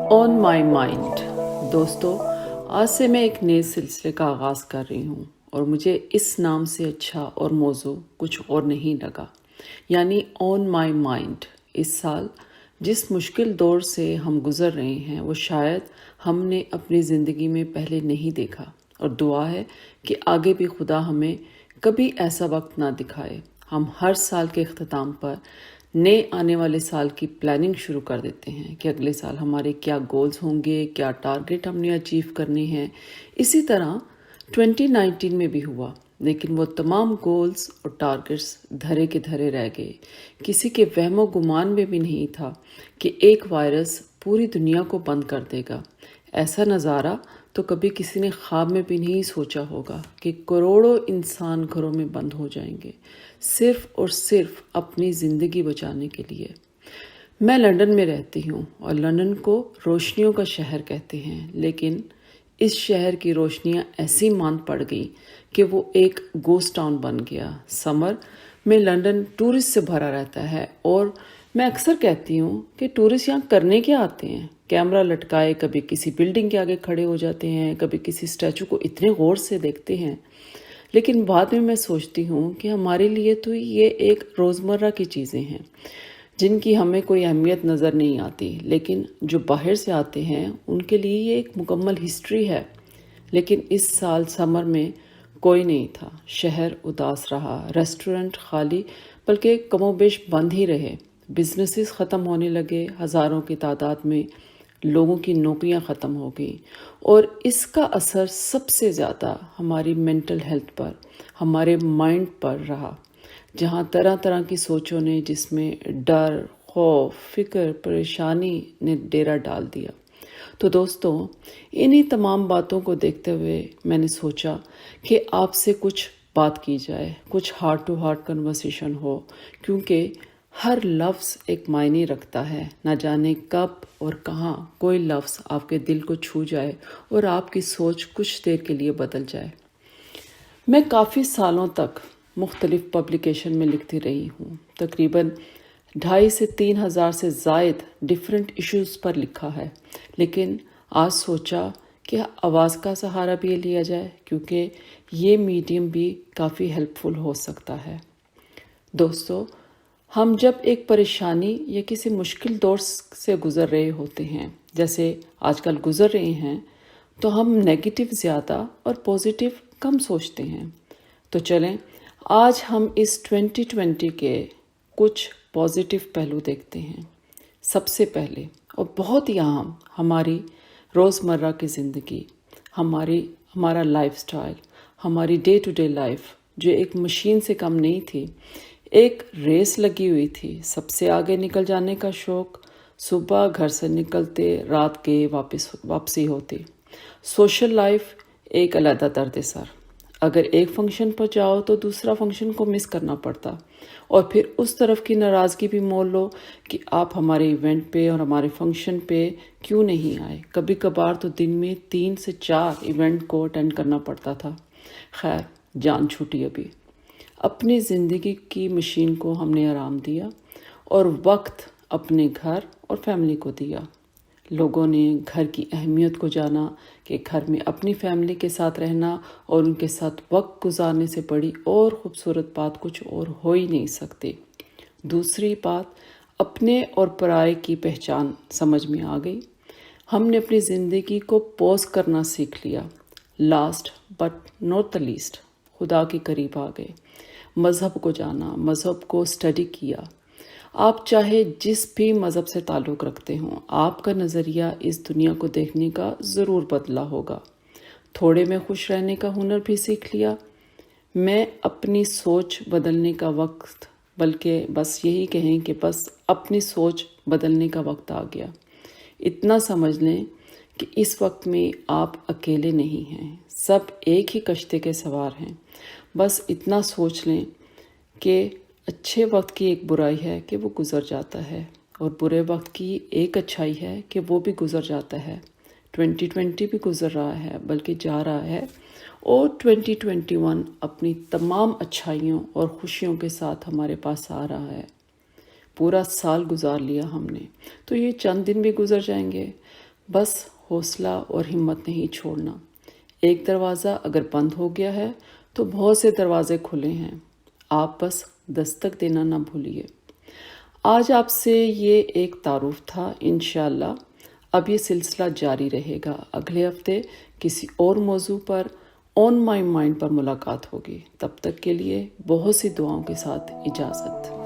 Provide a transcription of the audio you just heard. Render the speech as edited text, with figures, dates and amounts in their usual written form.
On my mind. दोस्तों, आज से मैं एक नए सिलसिले का आगाज़ कर रही हूँ और मुझे इस नाम से अच्छा और मौजू कुछ और नहीं लगा, यानी ऑन माई माइंड। इस साल जिस मुश्किल दौर से हम गुज़र रहे हैं वो शायद हमने अपनी ज़िंदगी में पहले नहीं देखा, और दुआ है कि आगे भी खुदा हमें कभी ऐसा वक्त ना दिखाए। हम हर साल के अख्ताम पर नए आने वाले साल की प्लानिंग शुरू कर देते हैं कि अगले साल हमारे क्या गोल्स होंगे, क्या टारगेट हमने अचीव करने हैं। इसी तरह 2019 में भी हुआ, लेकिन वो तमाम गोल्स और टारगेट्स धरे के धरे रह गए। किसी के वहमो गुमान में भी नहीं था कि एक वायरस पूरी दुनिया को बंद कर देगा। ऐसा नज़ारा तो कभी किसी ने ख्वाब में भी नहीं सोचा होगा कि करोड़ों इंसान घरों में बंद हो जाएंगे, सिर्फ और सिर्फ अपनी ज़िंदगी बचाने के लिए। मैं लंदन में रहती हूँ और लंदन को रोशनियों का शहर कहते हैं, लेकिन इस शहर की रोशनियाँ ऐसी मांद पड़ गई कि वो एक गोस्ट टाउन बन गया। समर में लंदन टूरिस्ट से भरा रहता है और मैं अक्सर कहती हूँ कि टूरिस्ट यहाँ करने क्या आते हैं। कैमरा लटकाए कभी किसी बिल्डिंग के आगे खड़े हो जाते हैं, कभी किसी स्टैचू को इतने गौर से देखते हैं। लेकिन बाद में मैं सोचती हूँ कि हमारे लिए तो ये एक रोज़मर्रा की चीज़ें हैं जिनकी हमें कोई अहमियत नज़र नहीं आती, लेकिन जो बाहर से आते हैं उनके लिए ये एक मुकम्मल हिस्ट्री है। लेकिन इस साल समर में कोई नहीं था। शहर उदास रहा, रेस्टोरेंट खाली बल्कि कमोबेश बंद ही रहे, बिजनेसेस ख़त्म होने लगे, हज़ारों की तादाद में लोगों की नौकरियां ख़त्म हो गई, और इसका असर सबसे ज़्यादा हमारी मेंटल हेल्थ पर, हमारे माइंड पर रहा, जहाँ तरह तरह की सोचों ने, जिसमें डर, खौफ, फिक्र, परेशानी ने डेरा डाल दिया। तो दोस्तों, इन्हीं तमाम बातों को देखते हुए मैंने सोचा कि आपसे कुछ बात की जाए, कुछ हार्ट टू हार्ट कन्वर्सेशन हो, क्योंकि हर लफ्ज़ एक मायने रखता है। ना जाने कब और कहाँ कोई लफ्ज़ आपके दिल को छू जाए और आपकी सोच कुछ देर के लिए बदल जाए। मैं काफ़ी सालों तक मुख्तलिफ पब्लिकेशन में लिखती रही हूँ। तकरीबन 2,500 से 3,000 से ज़ायद डिफरेंट इश्यूज़ पर लिखा है, लेकिन आज सोचा कि आवाज़ का सहारा भी लिया जाए, क्योंकि ये मीडियम भी काफ़ी हेल्पफुल हो सकता है। दोस्तों, हम जब एक परेशानी या किसी मुश्किल दौर से गुज़र रहे होते हैं, जैसे आजकल गुज़र रहे हैं, तो हम नेगेटिव ज़्यादा और पॉजिटिव कम सोचते हैं। तो चलें आज हम इस 2020 के कुछ पॉजिटिव पहलू देखते हैं। सबसे पहले और बहुत ही अहम, हमारी रोज़मर्रा की ज़िंदगी, हमारा लाइफस्टाइल, हमारी डे टू डे लाइफ जो एक मशीन से कम नहीं थी, एक रेस लगी हुई थी। सबसे आगे निकल जाने का शौक, सुबह घर से निकलते रात के वापसी होती। सोशल लाइफ एक अलग दर्द सर, अगर एक फंक्शन पर जाओ तो दूसरा फंक्शन को मिस करना पड़ता, और फिर उस तरफ की नाराज़गी भी मोल लो कि आप हमारे इवेंट पे और हमारे फंक्शन पे क्यों नहीं आए। कभी कभार तो दिन में 3 से 4 इवेंट को अटेंड करना पड़ता था। खैर, जान छूटी। अभी अपनी ज़िंदगी की मशीन को हमने आराम दिया और वक्त अपने घर और फैमिली को दिया। लोगों ने घर की अहमियत को जाना कि घर में अपनी फैमिली के साथ रहना और उनके साथ वक्त गुजारने से बड़ी और ख़ूबसूरत बात कुछ और हो ही नहीं सकती। दूसरी बात, अपने और पराये की पहचान समझ में आ गई। हमने अपनी ज़िंदगी को पॉज करना सीख लिया। Last but not the least, खुदा के करीब आ गए। मज़हब को जाना, मज़हब को स्टडी किया। आप चाहे जिस भी मज़हब से ताल्लुक़ रखते हों, आपका नज़रिया इस दुनिया को देखने का ज़रूर बदला होगा। थोड़े में खुश रहने का हुनर भी सीख लिया। मैं अपनी सोच बदलने का वक्त, बल्कि बस यही कहें कि बस अपनी सोच बदलने का वक्त आ गया। इतना समझ लें कि इस वक्त में आप अकेले नहीं हैं, सब एक ही कश्ती के सवार हैं। बस इतना सोच लें कि अच्छे वक्त की एक बुराई है कि वो गुज़र जाता है, और बुरे वक्त की एक अच्छाई है कि वो भी गुज़र जाता है। 2020 भी गुज़र रहा है, बल्कि जा रहा है, और 2021 अपनी तमाम अच्छाइयों और खुशियों के साथ हमारे पास आ रहा है। पूरा साल गुजार लिया हमने, तो ये चंद दिन भी गुजर जाएंगे। بس حوصلہ اور ہمت نہیں چھوڑنا. ایک دروازہ اگر بند ہو گیا ہے تو بہت سے دروازے کھلے ہیں. آپ بس دستک دینا نہ بھولیے. آج آپ سے یہ ایک تعارف تھا. انشاءاللہ اب یہ سلسلہ جاری رہے گا. اگلے ہفتے کسی اور موضوع پر آن مائی مائنڈ پر ملاقات ہوگی. تب تک کے لیے بہت سی دعاؤں کے ساتھ اجازت.